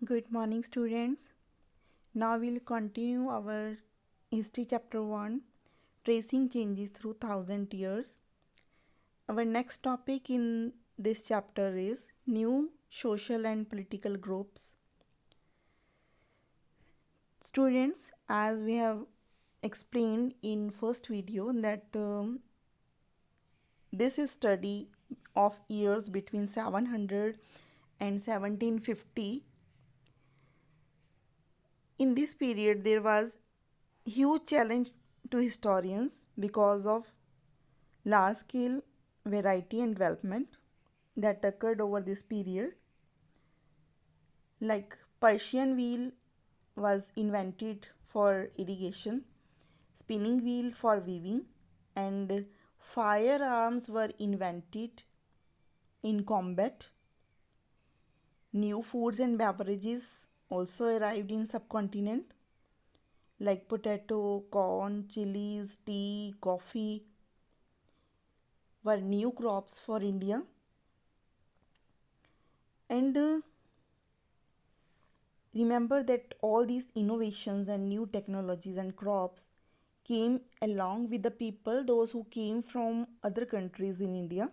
Good morning, students. Now we'll continue our history chapter 1, tracing changes through thousand years. Our next topic in this chapter is new social and political groups. Students, as we have explained in first video that this is study of years between 700 and 1750. In this period there was huge challenge to historians because of large scale variety and development that occurred over this period. Like Persian wheel was invented for irrigation, spinning wheel for weaving, and firearms were invented in combat. New foods and beverages also arrived in subcontinent like potato, corn, chilies, tea, coffee were new crops for India. And remember that all these innovations and new technologies and crops came along with the people, those who came from other countries in India.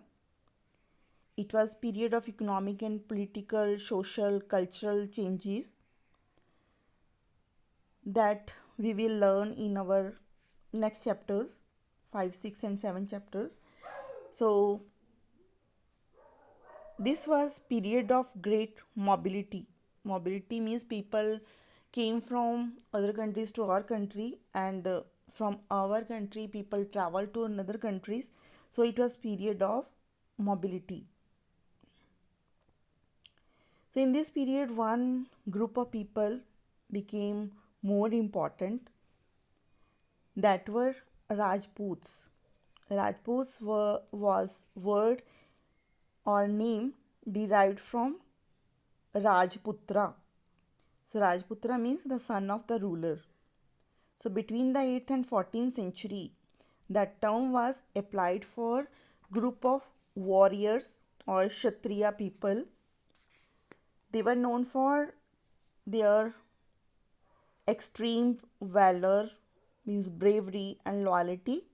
It was period of economic and political, social, cultural changes that we will learn in our next chapters 5, 6 and 7 chapters. So this was period of great mobility. Mobility means people came from other countries to our country, and from our country people travel to another countries. So it was period of mobility. So in this period one group of people became more important, that were Rajputs. Was word or name derived from Rajputra. So Rajputra means the son of the ruler. So between the 8th and 14th century, that term was applied for group of warriors or Kshatriya people. They were known for their extreme valor, means bravery and loyalty.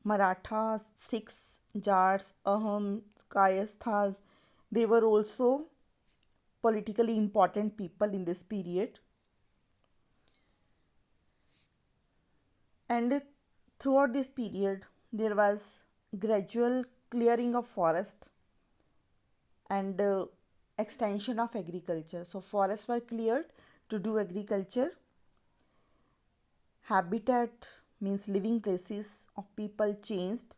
Marathas, Sikhs, Jats, Ahams, Kayasthas, they were also politically important people in this period. And throughout this period there was gradual clearing of forest and extension of agriculture. So forests were cleared to do agriculture. Habitat means living places of people changed.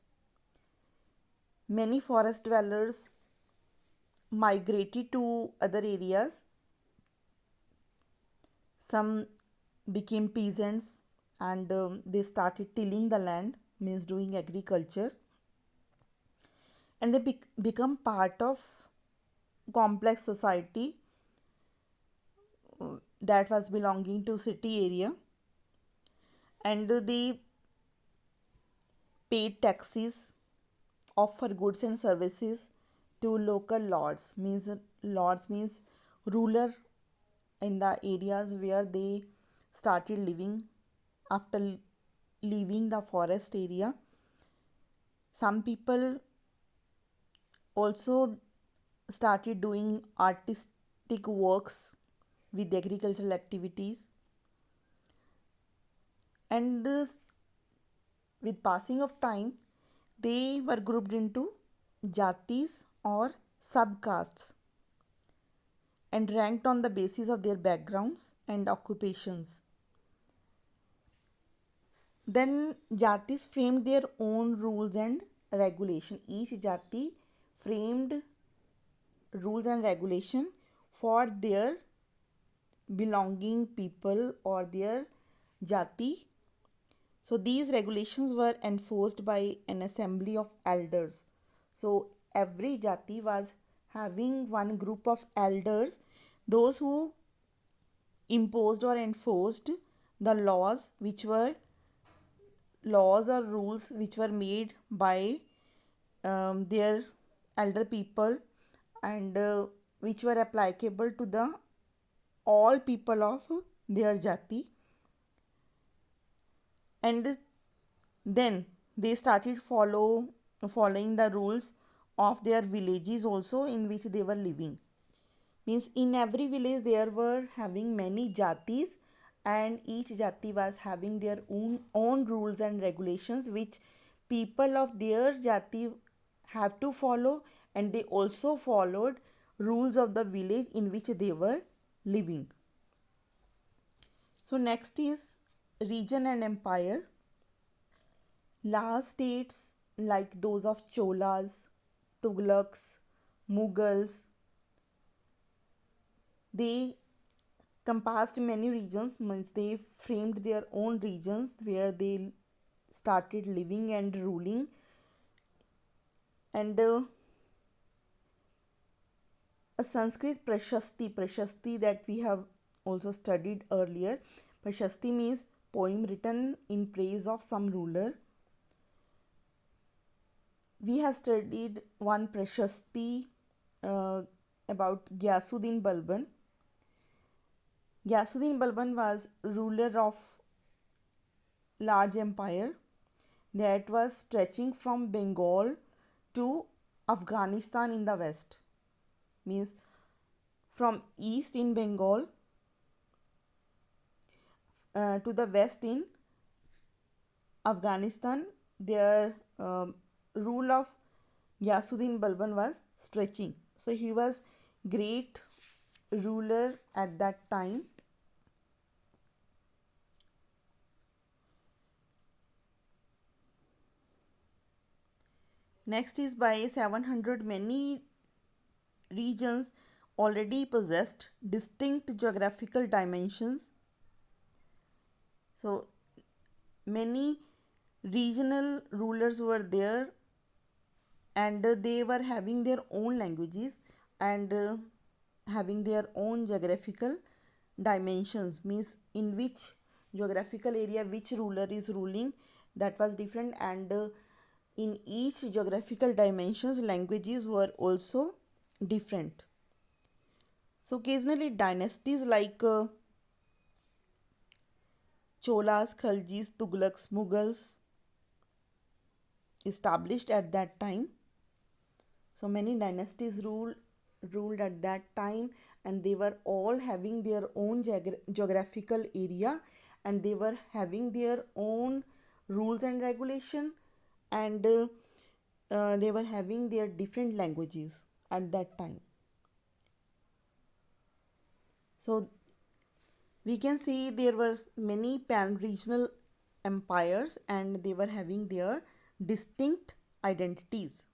Many forest dwellers migrated to other areas. Some became peasants, and they started tilling the land, means doing agriculture, and they become part of complex society that was belonging to city area, and they paid taxes, offer goods and services to local lords means ruler in the areas where they started living after leaving the forest area. Some people also started doing artistic works with agricultural activities, and with passing of time they were grouped into jatis or subcastes and ranked on the basis of their backgrounds and occupations. Then jatis framed their own rules and regulation. Each jati framed rules and regulation for their belonging people or their jati. So these regulations were enforced by an assembly of elders. So every jati was having one group of elders, those who imposed or enforced the laws or rules which were made by their elder people, and which were applicable to the all people of their jati, and then they started following the rules of their villages also in which they were living. Means in every village there were having many jatis, and each jati was having their own rules and regulations which people of their jati have to follow, and they also followed rules of the village in which they were living. So next is region and empire. Large states like those of Cholas, Tughlaqs, Mughals, they compassed many regions, means they framed their own regions where they started living and ruling. And a Sanskrit prashasti that we have also studied earlier. Prashasti means poem written in praise of some ruler. We have studied one prashasti about Gyasuddin Balban. Gyasuddin Balban was ruler of large empire that was stretching from Bengal to Afghanistan in the west. Means from east in Bengal to the west in Afghanistan. Their rule of Gyasuddin Balban was stretching. So he was great ruler at that time. Next is by 700 many regions already possessed distinct geographical dimensions. So many regional rulers were there, and they were having their own languages and having their own geographical dimensions, means in which geographical area which ruler is ruling, that was different. And in each geographical dimensions languages were also different. So occasionally dynasties like Cholas, Khaljis, Tughlaqs, Mughals established at that time. So many dynasties ruled at that time, and they were all having their own geographical area, and they were having their own rules and regulation, and they were having their different languages at that time. So we can see there were many pan-regional empires, and they were having their distinct identities.